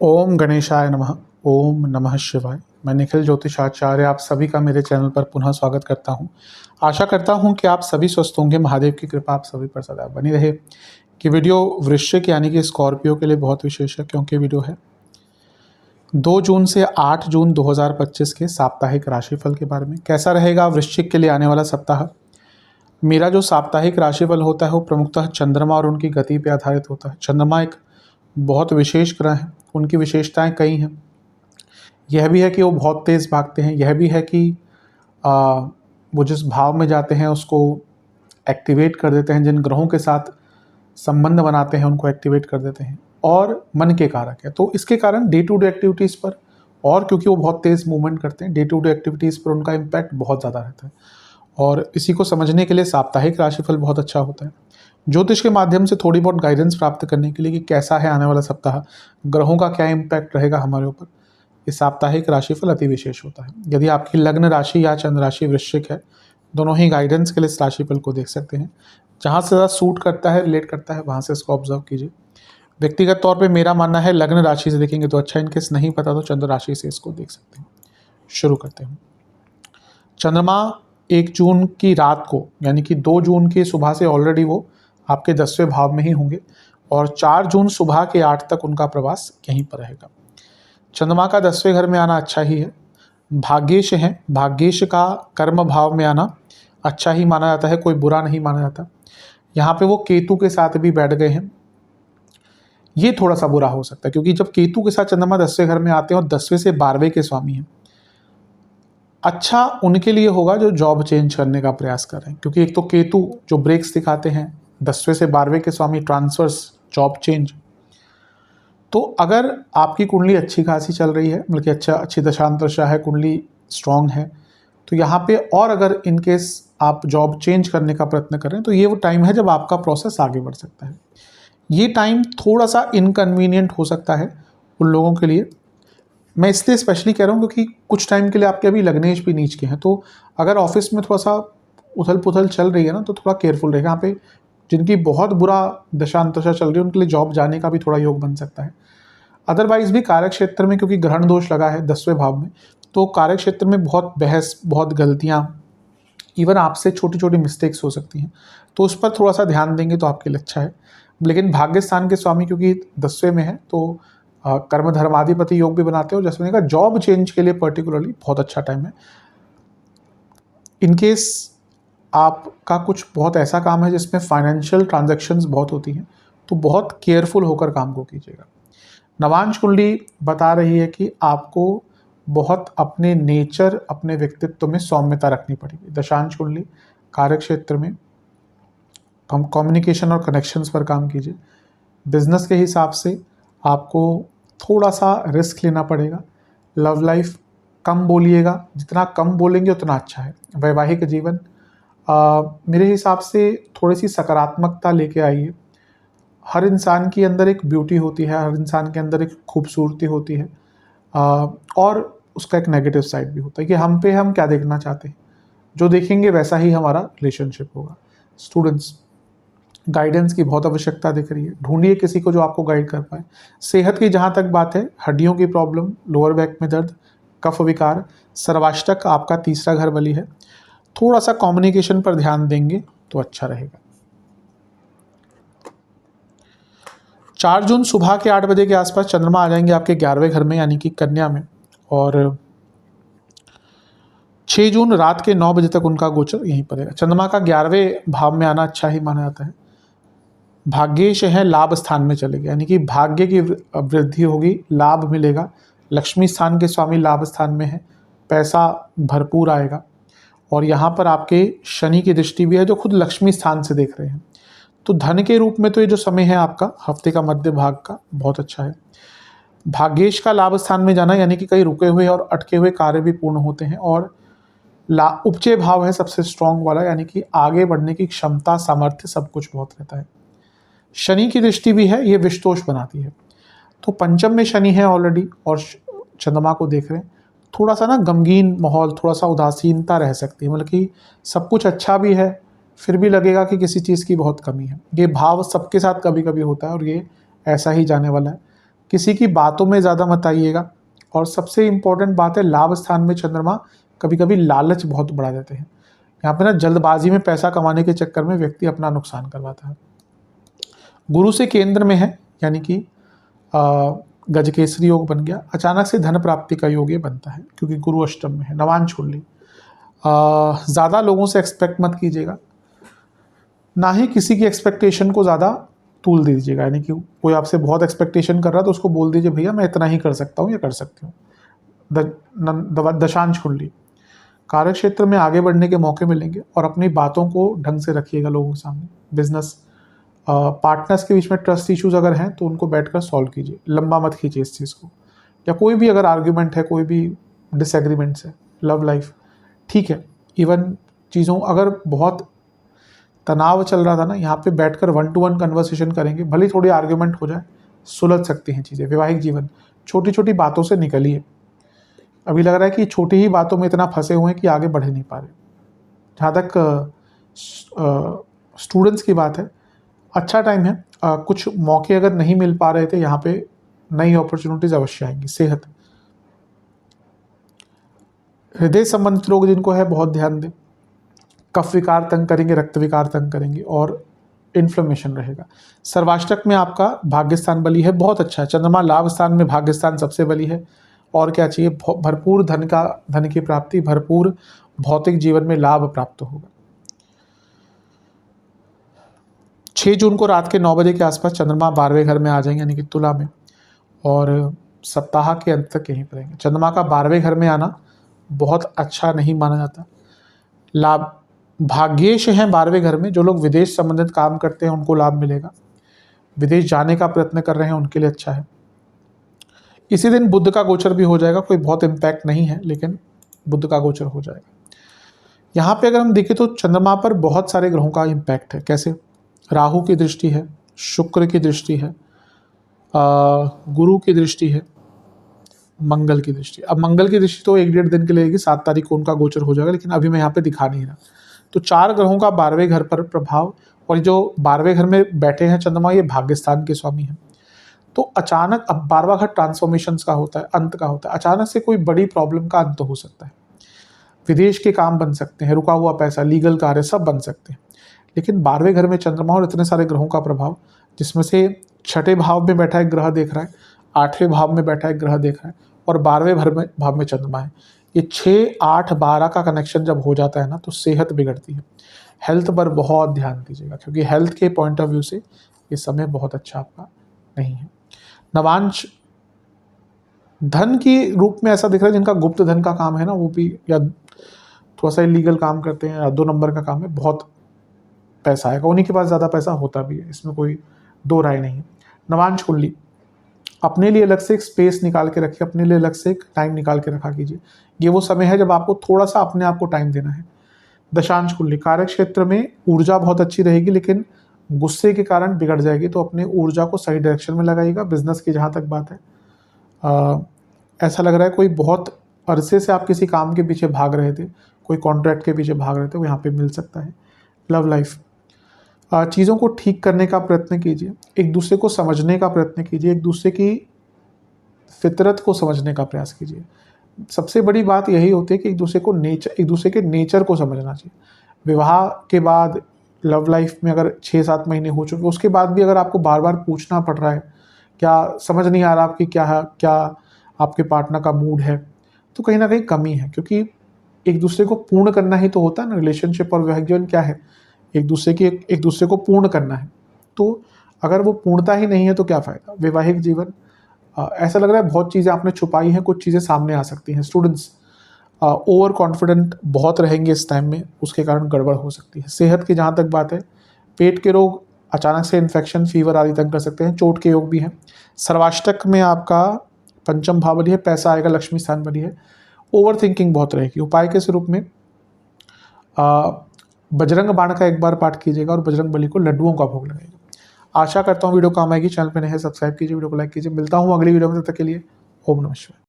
ओम गणेशाय नमः। ओम नमः शिवाय। मैं निखिल ज्योतिषाचार्य आप सभी का मेरे चैनल पर पुनः स्वागत करता हूं। आशा करता हूं कि आप सभी स्वस्थ होंगे। महादेव की कृपा आप सभी पर सदा बनी रहे। कि वीडियो वृश्चिक यानी कि स्कॉर्पियो के लिए बहुत विशेष है, क्योंकि वीडियो है 2 जून से 8 जून 2025 के साप्ताहिक राशिफल के बारे में। कैसा रहेगा वृश्चिक के लिए आने वाला सप्ताह। मेरा जो साप्ताहिक राशिफल होता है वो प्रमुखतः चंद्रमा और उनकी गति पर आधारित होता है। चंद्रमा एक बहुत विशेष ग्रह है, उनकी विशेषताएं कई हैं। यह भी है कि वो बहुत तेज़ भागते हैं, यह भी है कि वो जिस भाव में जाते हैं उसको एक्टिवेट कर देते हैं, जिन ग्रहों के साथ संबंध बनाते हैं उनको एक्टिवेट कर देते हैं, और मन के कारक है। तो इसके कारण डे टू डे एक्टिविटीज़ पर, और क्योंकि वो बहुत तेज़ मूवमेंट करते हैं, डे टू डे एक्टिविटीज़ पर उनका इम्पैक्ट बहुत ज़्यादा रहता है। और इसी को समझने के लिए साप्ताहिक राशिफल बहुत अच्छा होता है। ज्योतिष के माध्यम से थोड़ी बहुत गाइडेंस प्राप्त करने के लिए कि कैसा है आने वाला सप्ताह, ग्रहों का क्या इम्पैक्ट रहेगा हमारे ऊपर, ये साप्ताहिक राशिफल अति विशेष होता है। यदि आपकी लग्न राशि या चंद्र राशि वृश्चिक है, दोनों ही गाइडेंस के लिए इस राशिफल को देख सकते हैं। जहाँ से ज़्यादा सूट करता है, रिलेट करता है, वहाँ से इसको ऑब्जर्व कीजिए। व्यक्तिगत तौर पे मेरा मानना है लग्न राशि से देखेंगे तो अच्छा, इनकेस नहीं पता तो चंद्र राशि से इसको देख सकते हैं। शुरू करते हैं। चंद्रमा 1 जून की रात को यानी कि 2 जून की सुबह से ऑलरेडी वो आपके 10वें भाव में ही होंगे, और 4 जून सुबह के 8 तक उनका प्रवास यहीं पर रहेगा। चंद्रमा का 10वें घर में आना अच्छा ही है। भाग्येश है, भाग्येश का कर्म भाव में आना अच्छा ही माना जाता है, कोई बुरा नहीं माना जाता। यहाँ पे वो केतु के साथ भी बैठ गए हैं, ये थोड़ा सा बुरा हो सकता है, क्योंकि जब केतु के साथ चंद्रमा 10वें घर में आते हैं और 10वें से 12वें के स्वामी हैं। अच्छा उनके लिए होगा जो जॉब चेंज करने का प्रयास कर रहे हैं, क्योंकि एक तो केतु जो ब्रेक्स दिखाते हैं, 10वें से 12वें के स्वामी ट्रांसफर्स, जॉब चेंज। तो अगर आपकी कुंडली अच्छी खासी चल रही है, बल्कि अच्छी दशांतरशा है, कुंडली स्ट्रांग है, तो यहाँ पे, और अगर इनकेस आप जॉब चेंज करने का प्रयत्न करें तो ये वो टाइम है जब आपका प्रोसेस आगे बढ़ सकता है। ये टाइम थोड़ा सा इनकन्वीनियंट हो सकता है उन लोगों के लिए। मैं इसलिए स्पेशली कह रहा हूँ क्योंकि कुछ टाइम के लिए आपके अभी लग्नेश भी नीच के हैं, तो अगर ऑफिस में थोड़ा सा उथल पुथल चल रही है ना, तो थोड़ा केयरफुल रहेगा। यहाँ पे जिनकी बहुत बुरा दशांतशा चल रही है उनके लिए जॉब जाने का भी थोड़ा योग बन सकता है। अदरवाइज भी कार्य क्षेत्र में, क्योंकि ग्रहण दोष लगा है 10वें भाव में, तो कार्य क्षेत्र में बहुत बहस, बहुत गलतियाँ, इवन आपसे छोटी छोटी मिस्टेक्स हो सकती हैं, तो उस पर थोड़ा सा ध्यान देंगे तो आपके लिए अच्छा है। लेकिन भाग्य स्थान के स्वामी क्योंकि 10वें में है, तो कर्म धर्माधिपति योग भी बनाते हो। जैसे मैंने कहा, जॉब चेंज के लिए पर्टिकुलरली बहुत अच्छा टाइम है। इनकेस आपका कुछ बहुत ऐसा काम है जिसमें फाइनेंशियल ट्रांजैक्शंस बहुत होती हैं, तो बहुत केयरफुल होकर काम को कीजिएगा। नवांश कुंडली बता रही है कि आपको बहुत अपने नेचर, अपने व्यक्तित्व में सौम्यता रखनी पड़ेगी। दशांश कुंडली कार्य क्षेत्र में कम्युनिकेशन और कनेक्शंस पर काम कीजिए। बिजनेस के हिसाब से आपको थोड़ा सा रिस्क लेना पड़ेगा। लव लाइफ कम बोलिएगा, जितना कम बोलेंगे उतना अच्छा है। वैवाहिक जीवन मेरे हिसाब से थोड़ी सी सकारात्मकता लेके आइए। हर इंसान के अंदर एक ब्यूटी होती है, हर इंसान के अंदर एक खूबसूरती होती है, और उसका एक नेगेटिव साइड भी होता है कि हम क्या देखना चाहते हैं, जो देखेंगे वैसा ही हमारा रिलेशनशिप होगा। स्टूडेंट्स, गाइडेंस की बहुत आवश्यकता दिख रही है। ढूंढिए किसी को जो आपको गाइड कर पाए। सेहत की जहाँ तक बात है, हड्डियों की प्रॉब्लम, लोअर बैक में दर्द, कफ विकार, सर्वाष्टक आपका 3रा घर बली है, थोड़ा सा कम्युनिकेशन पर ध्यान देंगे तो अच्छा रहेगा। 4 जून सुबह के 8 बजे के आसपास चंद्रमा आ जाएंगे आपके 11वें घर में यानी कि कन्या में, और 6 जून रात के 9 बजे तक उनका गोचर यहीं पर है। चंद्रमा का 11वें भाव में आना अच्छा ही माना जाता है। भाग्येश है, लाभ स्थान में चले गए, यानी कि भाग्य की वृद्धि होगी, लाभ मिलेगा। लक्ष्मी स्थान के स्वामी लाभ स्थान में है, पैसा भरपूर आएगा। और यहाँ पर आपके शनि की दृष्टि भी है जो खुद लक्ष्मी स्थान से देख रहे हैं, तो धन के रूप में तो ये जो समय है आपका हफ्ते का मध्य भाग का बहुत अच्छा है। भाग्येश का लाभ स्थान में जाना यानी कि कई रुके हुए और अटके हुए कार्य भी पूर्ण होते हैं, और उपचय भाव है सबसे स्ट्रांग वाला, यानी कि आगे बढ़ने की क्षमता, सामर्थ्य सब कुछ बहुत रहता है। शनि की दृष्टि भी है, ये विषतोष बनाती है, तो पंचम में शनि है ऑलरेडी और चंद्रमा को देख रहे हैं। थोड़ा सा ना गमगीन माहौल, थोड़ा सा उदासीनता रह सकती है, मतलब कि सब कुछ अच्छा भी है फिर भी लगेगा कि किसी चीज़ की बहुत कमी है। ये भाव सबके साथ कभी कभी होता है और ये ऐसा ही जाने वाला है। किसी की बातों में ज़्यादा मत आइएगा। और सबसे इम्पोर्टेंट बात है, लाभ स्थान में चंद्रमा कभी कभी लालच बहुत बढ़ा देते हैं। यहाँ पे ना जल्दबाजी में पैसा कमाने के चक्कर में व्यक्ति अपना नुकसान करवाता है। गुरु से केंद्र में है, यानी कि गजकेसरी योग बन गया। अचानक से धन प्राप्ति का योग ये बनता है क्योंकि गुरु अष्टम में है। नवांश कुंडली, ज़्यादा लोगों से एक्सपेक्ट मत कीजिएगा, ना ही किसी की एक्सपेक्टेशन को ज़्यादा तूल दीजिएगा। यानी कि कोई आपसे बहुत एक्सपेक्टेशन कर रहा है तो उसको बोल दीजिए भैया मैं इतना ही कर सकता हूँ या कर सकती हूँ। दशांश कुंडली, कार्य क्षेत्र में आगे बढ़ने के मौके मिलेंगे और अपनी बातों को ढंग से रखिएगा लोगों के सामने। बिजनेस पार्टनर्स के बीच में ट्रस्ट इश्यूज अगर हैं तो उनको बैठकर सॉल्व कीजिए, लंबा मत खींचिए इस चीज़ को। या कोई भी अगर आर्ग्यूमेंट है, कोई भी डिसएग्रीमेंट्स है, लव लाइफ ठीक है, इवन चीज़ों अगर बहुत तनाव चल रहा था ना, यहाँ पे बैठकर 1-to-1 कन्वर्सेशन करेंगे, भले थोड़ी आर्ग्यूमेंट हो जाए, सुलझ सकती हैं चीज़ें। वैवाहिक जीवन, छोटी छोटी बातों से निकलिए। अभी लग रहा है कि छोटी ही बातों में इतना फंसे हुए हैं कि आगे बढ़ नहीं पा रहे। जहाँ तक स्टूडेंट्स की बात है, अच्छा टाइम है। कुछ मौके अगर नहीं मिल पा रहे थे, यहाँ पे नई अपॉर्चुनिटीज अवश्य आएंगी। सेहत, हृदय संबंधित रोग जिनको है बहुत ध्यान दें। कफ विकार तंग करेंगे, रक्त विकार तंग करेंगे और इन्फ्लेमेशन रहेगा। सर्वाष्टक में आपका भाग्यस्थान बली है, बहुत अच्छा है। चंद्रमा लाभ स्थान में, भाग्यस्थान सबसे बली है। और क्या चाहिए, भरपूर धन की प्राप्ति, भरपूर भौतिक जीवन में लाभ प्राप्त होगा। 6 जून को रात के 9 बजे के आसपास चंद्रमा 12वें घर में आ जाएंगे, यानी कि तुला में, और सप्ताह के अंत तक यहीं पर रहेंगे। चंद्रमा का 12वें घर में आना बहुत अच्छा नहीं माना जाता। लाभ भाग्येश हैं 12वें घर में, जो लोग विदेश संबंधित काम करते हैं उनको लाभ मिलेगा। विदेश जाने का प्रयत्न कर रहे हैं उनके लिए अच्छा है। इसी दिन बुध का गोचर भी हो जाएगा, कोई बहुत इम्पैक्ट नहीं है लेकिन बुध का गोचर हो जाएगा। यहाँ पे अगर हम देखें तो चंद्रमा पर बहुत सारे ग्रहों का इम्पैक्ट है। कैसे, राहु की दृष्टि है, शुक्र की दृष्टि है, गुरु की दृष्टि है, मंगल की दृष्टि। अब मंगल की दृष्टि तो 1-1.5 दिन के लिए रहेगी, 7 तारीख को उनका गोचर हो जाएगा, लेकिन अभी मैं यहाँ पे दिखा नहीं रहा। तो 4 ग्रहों का 12वें घर पर प्रभाव, और जो 12वें घर में बैठे हैं चंद्रमा, ये भाग्यस्थान के स्वामी हैं। तो अचानक, अब 12वां घर ट्रांसफॉर्मेशन का होता है, अंत का होता है। अचानक से कोई बड़ी प्रॉब्लम का अंत हो सकता है। विदेश के काम बन सकते हैं, रुका हुआ पैसा, लीगल कार्य सब बन सकते हैं। लेकिन 12वें घर में चंद्रमा और इतने सारे ग्रहों का प्रभाव, जिसमें से 6ठे भाव में बैठा एक ग्रह देख रहा है, 8वें भाव में बैठा एक ग्रह देख रहा है, और 12वें भाव में चंद्रमा है। ये 6, 8, 12 का कनेक्शन जब हो जाता है ना, तो सेहत बिगड़ती है। हेल्थ पर बहुत ध्यान दीजिएगा, क्योंकि हेल्थ के पॉइंट ऑफ व्यू से ये समय बहुत अच्छा आपका नहीं है। नवांश धन की रूप में ऐसा दिख रहा है, जिनका गुप्त धन का काम है ना, वो भी या थोड़ा सा इलीगल काम करते हैं या 2 नंबर का काम है, बहुत पैसा आएगा। उन्हीं के पास ज़्यादा पैसा होता भी है, इसमें कोई 2 राय नहीं है। नवांश कुंडली, अपने लिए अलग से एक स्पेस निकाल के रखिए, अपने लिए अलग से एक टाइम निकाल के रखा कीजिए। ये वो समय है जब आपको थोड़ा सा अपने आप को टाइम देना है। दशांश कुंडली, कार्य क्षेत्र में ऊर्जा बहुत अच्छी रहेगी, लेकिन गुस्से के कारण बिगड़ जाएगी, तो अपने ऊर्जा को सही डायरेक्शन में लगाइएगा। बिजनेस की जहाँ तक बात है, ऐसा लग रहा है कोई बहुत अरसे से आप किसी काम के पीछे भाग रहे थे, कोई कॉन्ट्रैक्ट के पीछे भाग रहे थे, वो यहाँ पे मिल सकता है। लव लाइफ, चीज़ों को ठीक करने का प्रयत्न कीजिए, एक दूसरे को समझने का प्रयत्न कीजिए, एक दूसरे की फितरत को समझने का प्रयास कीजिए। सबसे बड़ी बात यही होती है कि एक दूसरे के नेचर को समझना चाहिए। विवाह के बाद लव लाइफ में अगर 6-7 महीने हो चुके, उसके बाद भी अगर आपको बार बार पूछना पड़ रहा है, क्या समझ नहीं आ रहा आपकी क्या है, क्या आपके पार्टनर का मूड है, तो कहीं ना कहीं कमी है। क्योंकि एक दूसरे को पूर्ण करना ही तो होता है ना। रिलेशनशिप और वैवाहिक जीवन क्या है, एक दूसरे को पूर्ण करना है। तो अगर वो पूर्णता ही नहीं है तो क्या फ़ायदा। वैवाहिक जीवन, ऐसा लग रहा है बहुत चीज़ें आपने छुपाई हैं, कुछ चीज़ें सामने आ सकती हैं। स्टूडेंट्स ओवर कॉन्फिडेंट बहुत रहेंगे इस टाइम में, उसके कारण गड़बड़ हो सकती है। सेहत की जहाँ तक बात है, पेट के रोग, अचानक से इन्फेक्शन, फीवर आदि तंग कर सकते हैं। चोट के योग भी हैं। सर्वाष्टक में आपका पंचम भाव बली है, पैसा आएगा, लक्ष्मी स्थान बली है। ओवर थिंकिंग बहुत रहेगी। उपाय के स्वरूप में बजरंग बाण का एक बार पाठ कीजिएगा और बजरंग बली को लड्डुओं का भोग लगाइएगा। आशा करता हूँ वीडियो काम आएगी। चैनल पे नए हैं, सब्सक्राइब कीजिए, वीडियो को लाइक कीजिए। मिलता हूँ अगली वीडियो में, तब तक के लिए ओम नमः शिवाय।